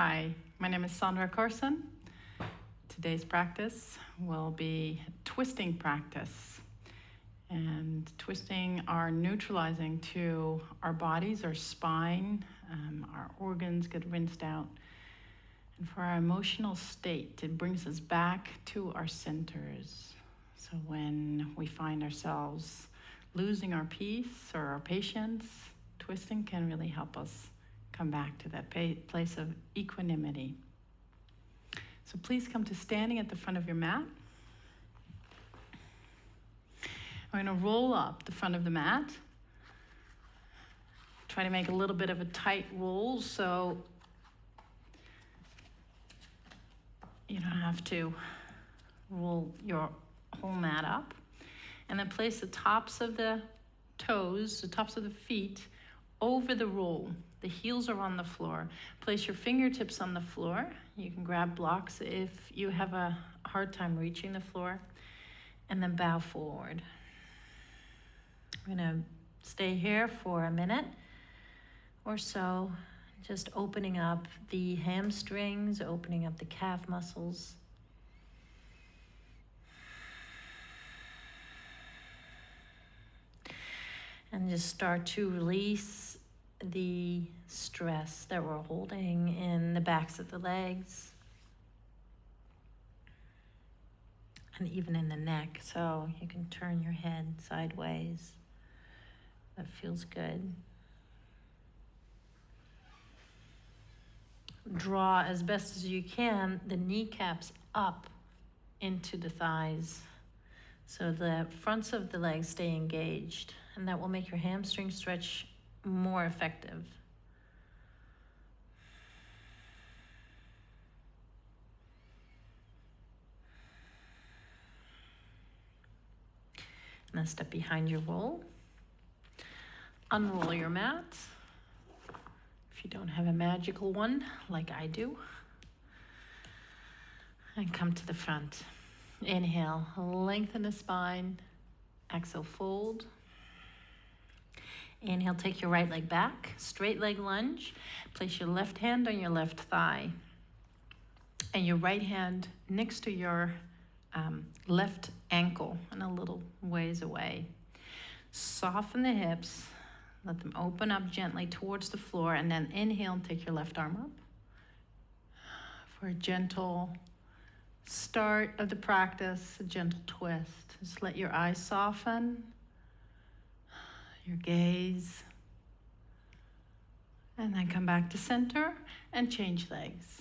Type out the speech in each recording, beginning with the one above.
Hi, my name is Sandra Carson. Today's practice will be twisting practice. And twisting our neutralizing to our bodies, our spine, our organs get rinsed out. And for our emotional state, it brings us back to our centers. So when we find ourselves losing our peace or our patience, twisting can really help us come back to that place of equanimity. So please come to standing at the front of your mat. We're going to roll up the front of the mat. Try to make a little bit of a tight roll so you don't have to roll your whole mat up. And then place the tops of the toes, the tops of the feet, over the roll. The heels are on the floor. Place your fingertips on the floor. You can grab blocks if you have a hard time reaching the floor. And then bow forward. I'm going to stay here for a minute or so, just opening up the hamstrings, opening up the calf muscles. And just start to release the stress that we're holding in the backs of the legs and even in the neck. So you can turn your head sideways. That feels good. Draw as best as you can the kneecaps up into the thighs so the fronts of the legs stay engaged, and that will make your hamstring stretch more effective. And then step behind your roll. Unroll your mat. If you don't have a magical one, like I do. And come to the front. Inhale, lengthen the spine. Exhale, fold. Inhale, take your right leg back. Straight leg lunge. Place your left hand on your left thigh. And your right hand next to your left ankle and a little ways away. Soften the hips. Let them open up gently towards the floor, and then inhale and take your left arm up for a gentle start of the practice, a gentle twist. Just let your eyes soften, your gaze, and then come back to center and change legs.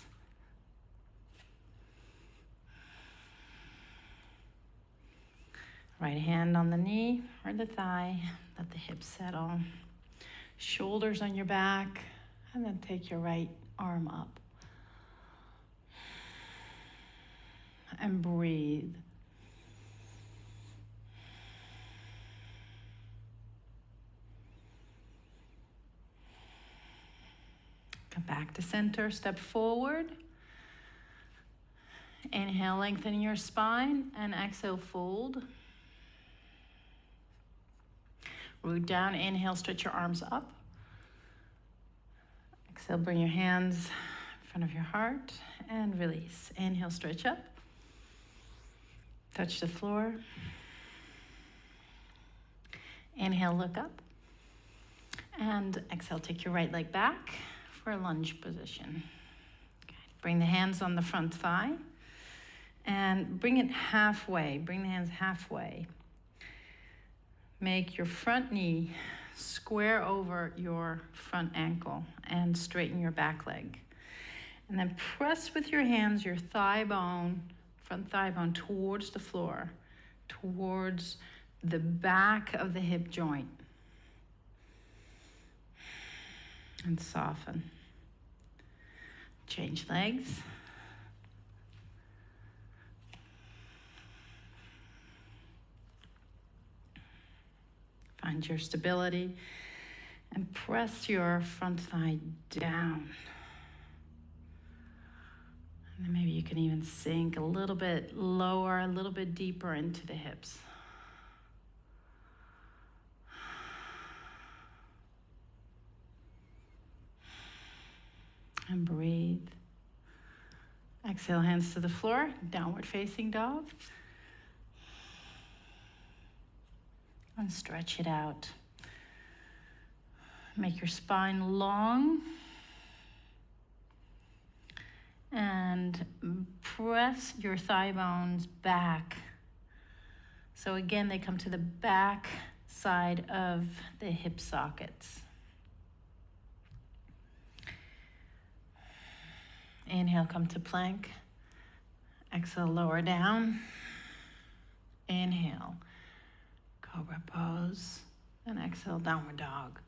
Right hand on the knee or the thigh, let the hips settle. Shoulders on your back, and then take your right arm up. And breathe. Come back to center, step forward. Inhale, lengthening your spine, and exhale, fold. Root down, inhale, stretch your arms up. Exhale, bring your hands in front of your heart and release. Inhale, stretch up. Touch the floor. Inhale, look up. And exhale, take your right leg back for a lunge position. Okay. Bring the hands on the front thigh and bring it halfway. Bring the hands halfway. Make your front knee square over your front ankle and straighten your back leg. And then press with your hands your thigh bone, front thigh bone, towards the floor, towards the back of the hip joint. And soften. Change legs. Find your stability and press your front thigh down. And then maybe you can even sink a little bit lower, a little bit deeper into the hips. And breathe. Exhale, hands to the floor, downward facing dog. And stretch it out. Make your spine long. And press your thigh bones back. So again, they come to the back side of the hip sockets. Inhale, come to plank. Exhale, lower down. Inhale, cobra pose. And exhale, downward dog.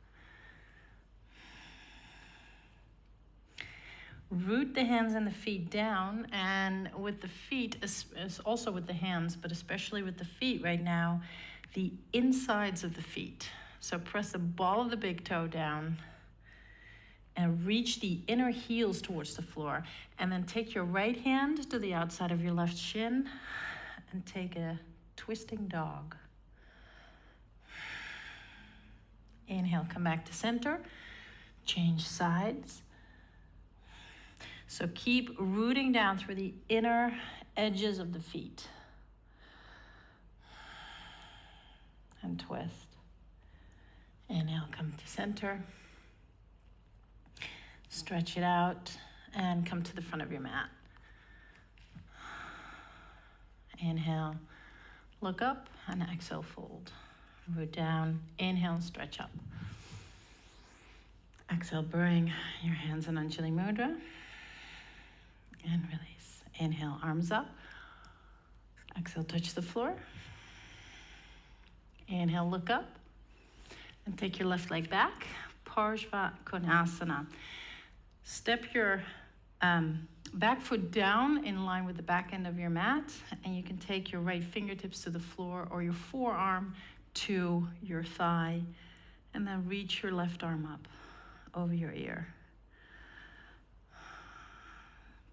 Root the hands and the feet down, and with the feet, also with the hands, but especially with the feet right now, the insides of the feet. So press the ball of the big toe down and reach the inner heels towards the floor. And then take your right hand to the outside of your left shin and take a twisting dog. Inhale, come back to center, change sides. So keep rooting down through the inner edges of the feet. And twist. Inhale, come to center. Stretch it out and come to the front of your mat. Inhale, look up, and exhale, fold. Root down, inhale, and stretch up. Exhale, bring your hands in Anjali Mudra. And release. Inhale, arms up. Exhale, touch the floor. Inhale, look up. And take your left leg back. Parshva Konasana. Step your back foot down in line with the back end of your mat. And you can take your right fingertips to the floor or your forearm to your thigh. And then reach your left arm up over your ear.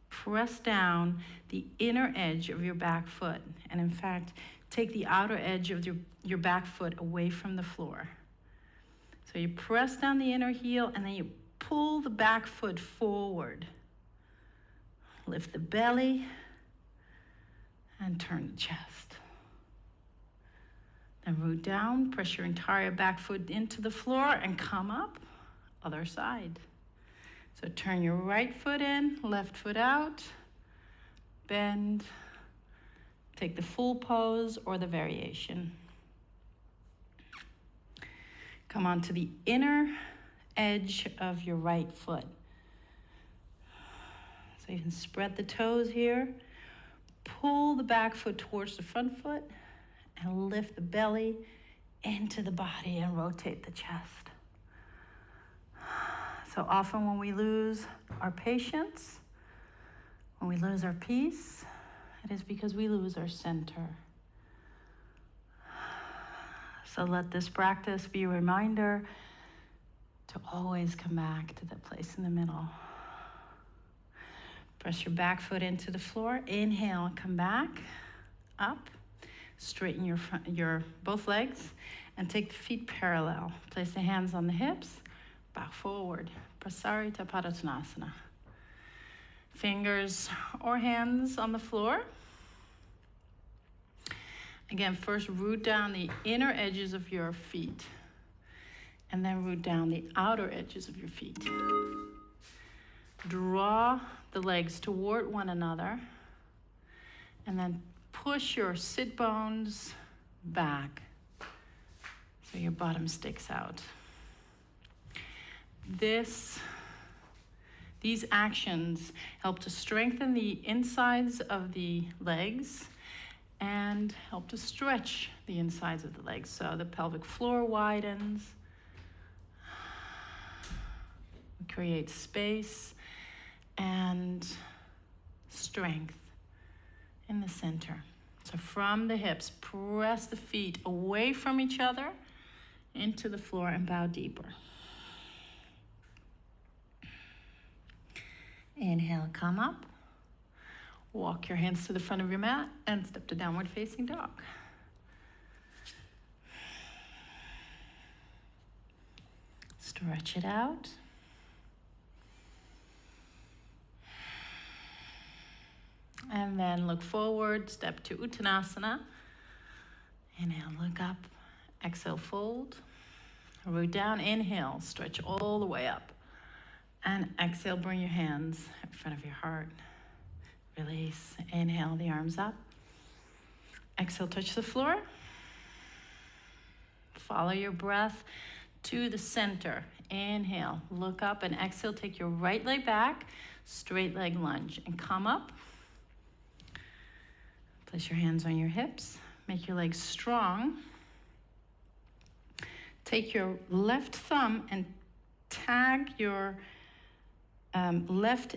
Press down the inner edge of your back foot. And in fact, take the outer edge of your back foot away from the floor. So you press down the inner heel and then you pull the back foot forward. Lift the belly and turn the chest. Then root down, press your entire back foot into the floor and come up, other side. So turn your right foot in, left foot out, bend, take the full pose or the variation. Come onto the inner edge of your right foot. So you can spread the toes here, pull the back foot towards the front foot, and lift the belly into the body and rotate the chest. So often when we lose our patience, when we lose our peace, it is because we lose our center. So let this practice be a reminder to always come back to the place in the middle. Press your back foot into the floor. Inhale, come back, up. Straighten your both legs and take the feet parallel. Place the hands on the hips. Bow forward, Prasarita Padottanasana. Fingers or hands on the floor. Again, first root down the inner edges of your feet, and then root down the outer edges of your feet. Draw the legs toward one another, and then push your sit bones back so your bottom sticks out. These actions help to strengthen the insides of the legs and help to stretch the insides of the legs. So the pelvic floor widens, create space and strength in the center. So from the hips, press the feet away from each other into the floor and bow deeper. Inhale, come up. Walk your hands to the front of your mat and step to downward facing dog. Stretch it out. And then look forward, step to Uttanasana. Inhale, look up. Exhale, fold. Root down, inhale, stretch all the way up. And exhale, bring your hands in front of your heart. Release. Inhale, the arms up. Exhale, touch the floor. Follow your breath to the center. Inhale, look up, and exhale, take your right leg back, straight leg lunge, and come up. Place your hands on your hips. Make your legs strong. Take your left thumb and tag your left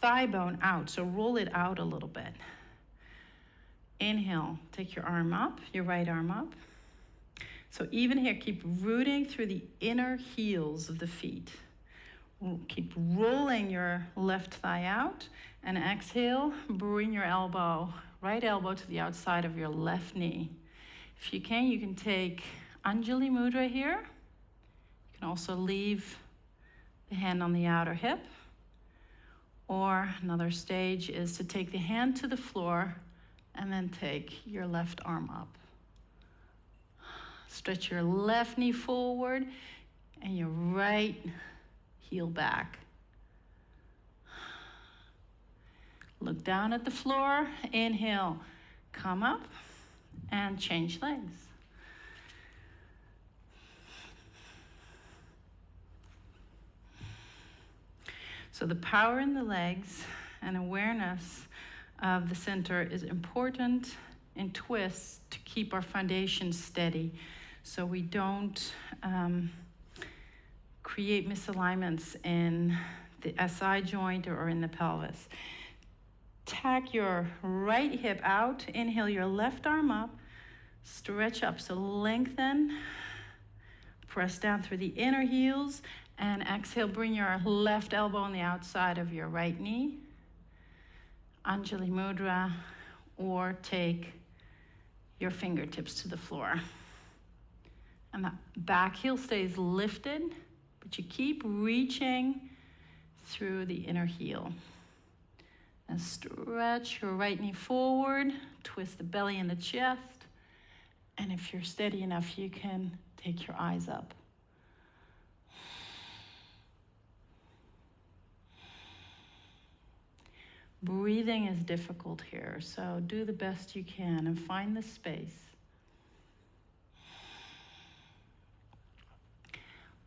thigh bone out, so roll it out a little bit. Inhale, take your arm up, your right arm up. So even here, keep rooting through the inner heels of the feet. Keep rolling your left thigh out, and exhale, bring your elbow, right elbow to the outside of your left knee. If you can take Anjali Mudra here. You can also leave the hand on the outer hip. Or another stage is to take the hand to the floor and then take your left arm up. Stretch your left knee forward and your right heel back. Look down at the floor. Inhale, come up and change legs. So the power in the legs and awareness of the center is important in twists to keep our foundation steady so we don't create misalignments in the SI joint or in the pelvis. Tack your right hip out. Inhale your left arm up. Stretch up, so lengthen. Press down through the inner heels. And exhale, bring your left elbow on the outside of your right knee. Anjali Mudra, or take your fingertips to the floor. And the back heel stays lifted, but you keep reaching through the inner heel. And stretch your right knee forward, twist the belly and the chest. And if you're steady enough, you can take your eyes up. Breathing is difficult here, so do the best you can and find the space.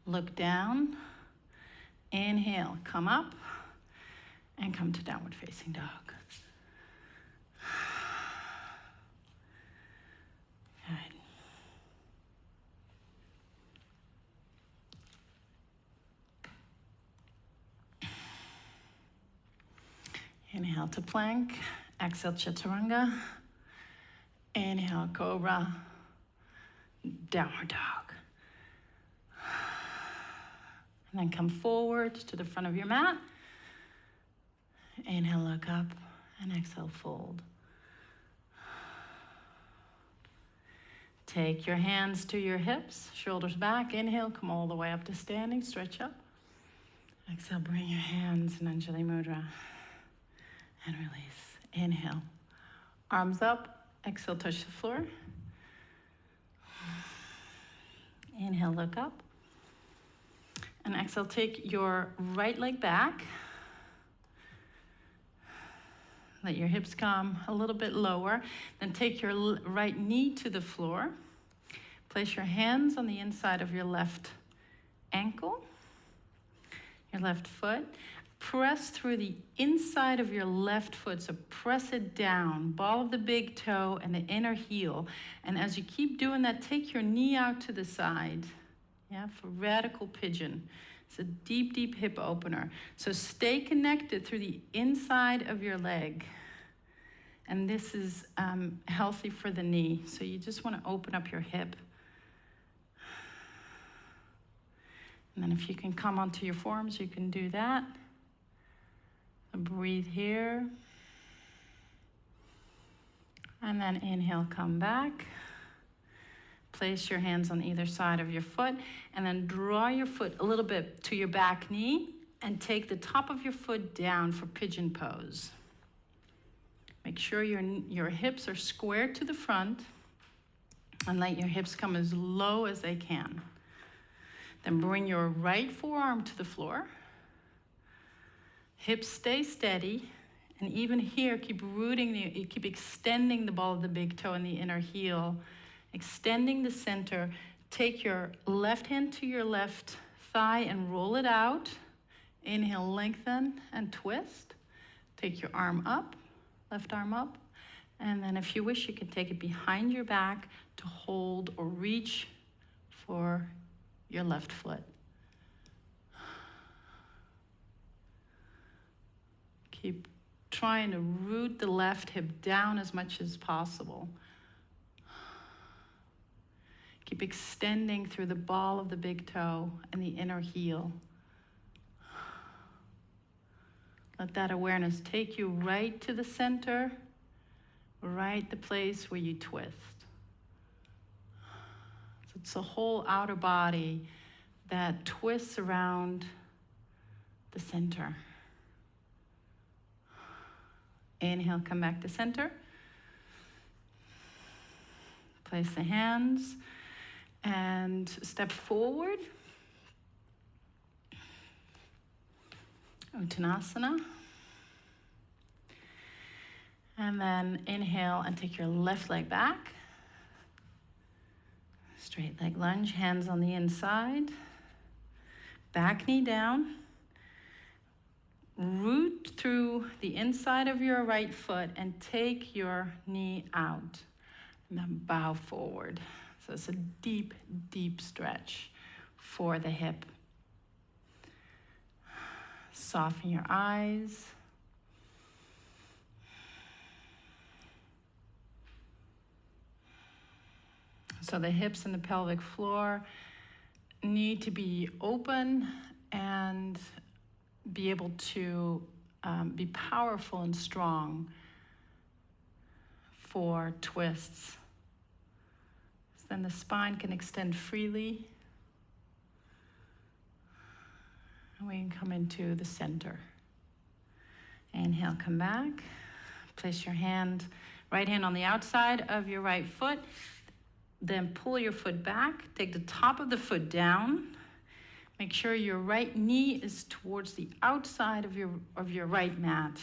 Look down, inhale, come up, and come to downward facing dog. Good. Inhale to plank, exhale chaturanga, inhale cobra, downward dog. And then come forward to the front of your mat. Inhale, look up, and exhale, fold. Take your hands to your hips, shoulders back. Inhale, come all the way up to standing, stretch up. Exhale, bring your hands in Anjali Mudra. And release. Inhale. Arms up. Exhale, touch the floor. Inhale, look up. And exhale, take your right leg back. Let your hips come a little bit lower. Then take your right knee to the floor. Place your hands on the inside of your left ankle, your left foot. Press through the inside of your left foot, so press it down, ball of the big toe and the inner heel. And as you keep doing that, take your knee out to the side, for radical pigeon. It's a deep, deep hip opener. So stay connected through the inside of your leg. And this is healthy for the knee. So you just want to open up your hip. And then if you can come onto your forearms, you can do that. Breathe here. And then inhale, come back. Place your hands on either side of your foot, and then draw your foot a little bit to your back knee and take the top of your foot down for pigeon pose. Make sure your hips are square to the front, and let your hips come as low as they can. Then bring your right forearm to the floor. Hips stay steady, and even here, keep extending the ball of the big toe and the inner heel, extending the center. Take your left hand to your left thigh and roll it out. Inhale, lengthen and twist. Take your arm up, left arm up, and then if you wish, you can take it behind your back to hold or reach for your left foot. Keep trying to root the left hip down as much as possible. Keep extending through the ball of the big toe and the inner heel. Let that awareness take you right to the center, right the place where you twist. So it's the whole outer body that twists around the center. Inhale, come back to center. Place the hands and step forward. Uttanasana. And then inhale and take your left leg back. Straight leg lunge, hands on the inside. Back knee down. Root through the inside of your right foot and take your knee out. And then bow forward. So it's a deep, deep stretch for the hip. Soften your eyes. So the hips and the pelvic floor need to be open and be able to be powerful and strong for twists. So then the spine can extend freely. And we can come into the center. Inhale, come back. Place your right hand on the outside of your right foot. Then pull your foot back. Take the top of the foot down. Make sure your right knee is towards the outside of your right mat,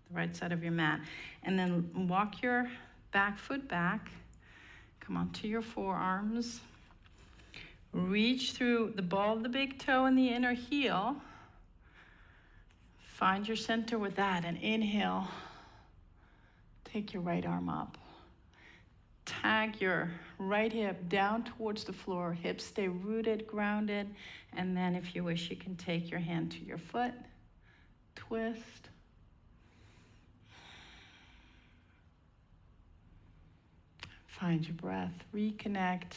the right side of your mat. And then walk your back foot back. Come onto your forearms. Reach through the ball of the big toe and the inner heel. Find your center with that and inhale. Take your right arm up. Tag your right hip down towards the floor. Hips stay rooted, grounded. And then if you wish, you can take your hand to your foot. Twist. Find your breath. Reconnect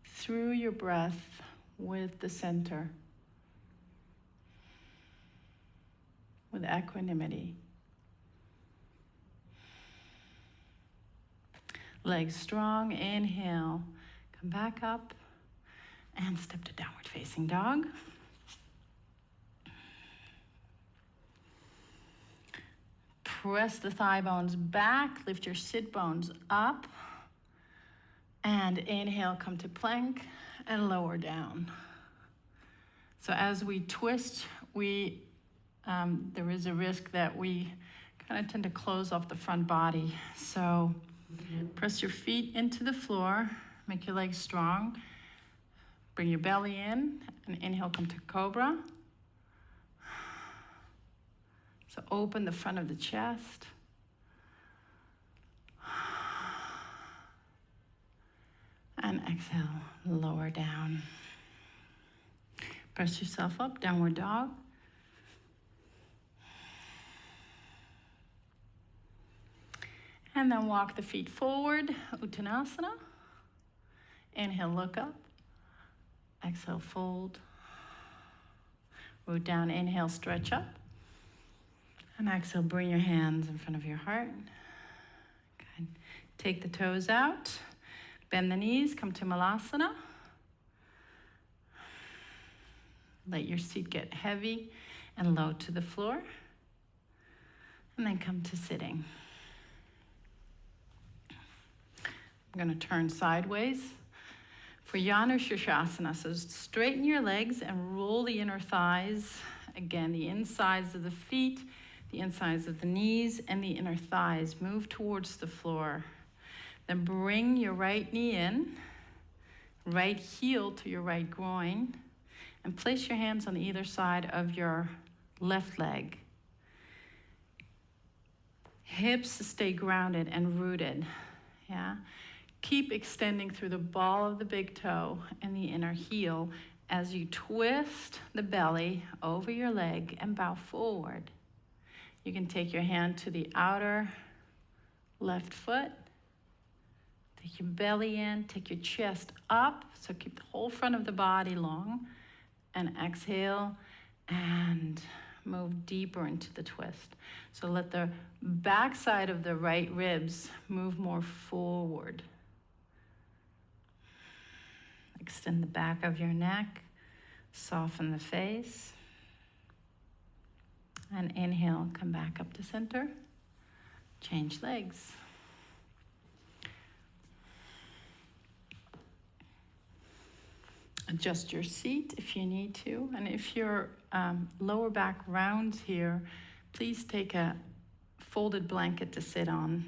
through your breath with the center. With equanimity. Legs strong, inhale, come back up, and step to downward facing dog. Press the thigh bones back, lift your sit bones up, and inhale, come to plank, and lower down. So as we twist, there is a risk that we kind of tend to close off the front body. So press your feet into the floor, make your legs strong. Bring your belly in, and inhale, come to cobra. So open the front of the chest. And exhale, lower down. Press yourself up, downward dog. And then walk the feet forward, Uttanasana. Inhale, look up. Exhale, fold. Root down, inhale, stretch up. And exhale, bring your hands in front of your heart. Good. Take the toes out. Bend the knees, come to Malasana. Let your seat get heavy and low to the floor. And then come to sitting. I'm going to turn sideways for Janu Shirshasana. So straighten your legs and roll the inner thighs. Again, the insides of the feet, the insides of the knees, and the inner thighs. Move towards the floor. Then bring your right knee in, right heel to your right groin, and place your hands on either side of your left leg. Hips stay grounded and rooted. Yeah. Keep extending through the ball of the big toe and the inner heel as you twist the belly over your leg and bow forward. You can take your hand to the outer left foot. Take your belly in, take your chest up, so keep the whole front of the body long, and exhale and move deeper into the twist. So let the back side of the right ribs move more forward. Extend the back of your neck, soften the face, and inhale, come back up to center, change legs. Adjust your seat if you need to, and if your lower back rounds here, please take a folded blanket to sit on.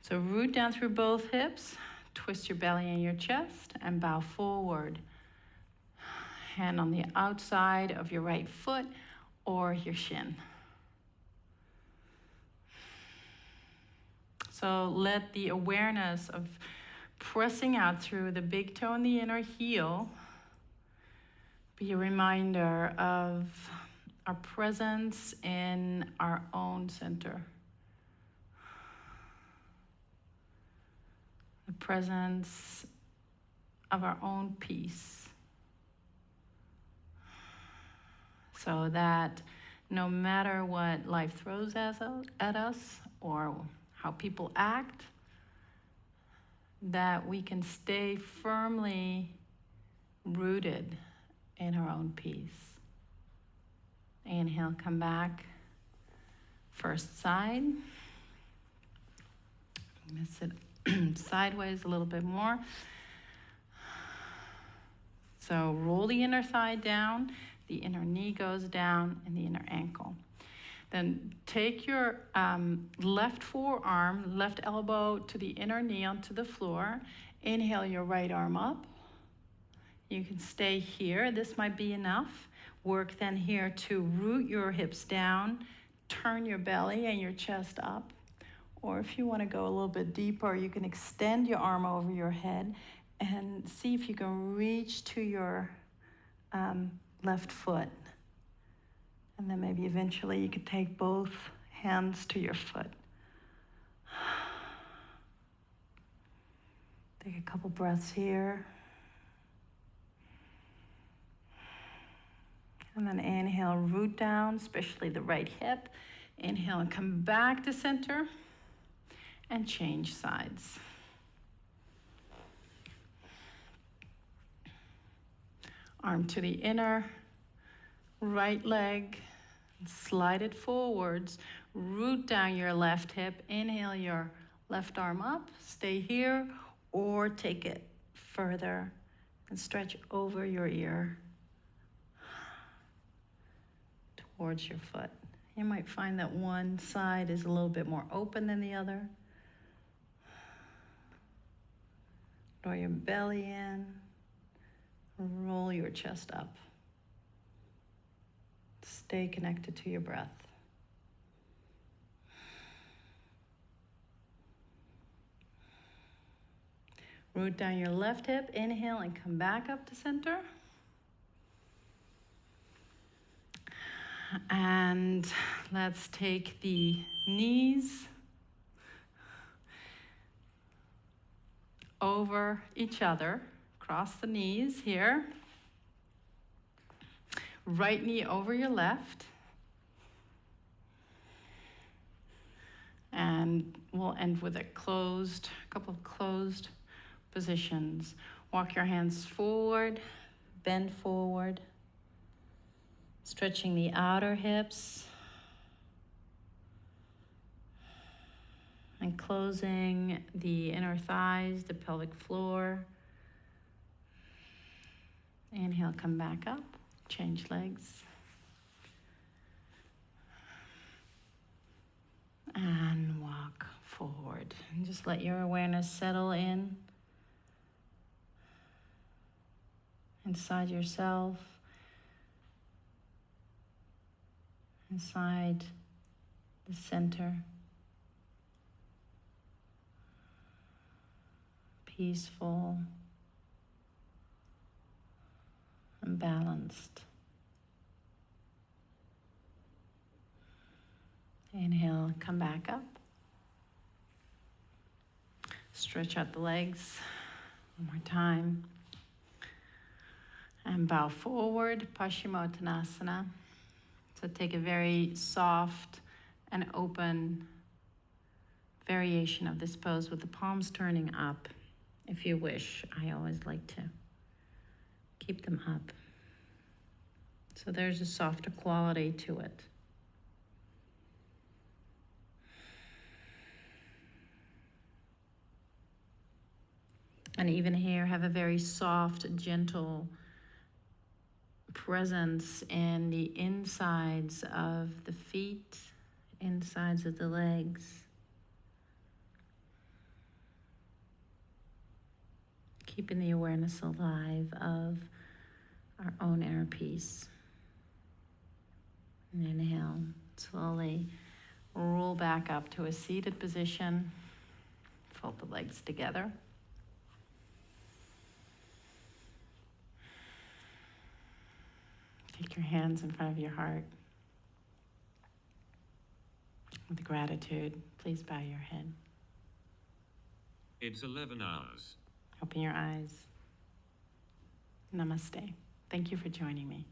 So root down through both hips, twist your belly and your chest, and bow forward. Hand on the outside of your right foot or your shin. So let the awareness of pressing out through the big toe and the inner heel be a reminder of our presence in our own center. The presence of our own peace. So that no matter what life throws at us or how people act, that we can stay firmly rooted in our own peace. Inhale, come back. First side. I'm going to sit sideways a little bit more. So roll the inner thigh down, the inner knee goes down, and the inner ankle. Then take your left forearm, left elbow to the inner knee onto the floor. Inhale your right arm up. You can stay here. This might be enough. Work then here to root your hips down, turn your belly and your chest up. Or if you want to go a little bit deeper, you can extend your arm over your head and see if you can reach to your left foot. And then maybe eventually you could take both hands to your foot. Take a couple breaths here. And then inhale, root down, especially the right hip. Inhale and come back to center and change sides. Arm to the inner right leg, slide it forwards, root down your left hip, inhale your left arm up, stay here, or take it further and stretch over your ear towards your foot. You might find that one side is a little bit more open than the other. Draw your belly in, roll your chest up. Stay connected to your breath. Root down your left hip, inhale and come back up to center. And let's take the knees over each other, cross the knees here. Right knee over your left. And we'll end with a couple of closed positions. Walk your hands forward, bend forward, stretching the outer hips And closing the inner thighs, the pelvic floor. Inhale, come back up, change legs. And walk forward. And just let your awareness settle in inside yourself, inside the center. Peaceful and balanced. Inhale, come back up. Stretch out the legs one more time. And bow forward, Paschimottanasana. So take a very soft and open variation of this pose with the palms turning up, if you wish. I always like to keep them up. So there's a softer quality to it. And even here, have a very soft, gentle presence in the insides of the feet, insides of the legs. Keeping the awareness alive of our own inner peace. And inhale, slowly roll back up to a seated position. Fold the legs together. Take your hands in front of your heart. With gratitude, please bow your head. It's 11 hours. Open your eyes. Namaste. Thank you for joining me.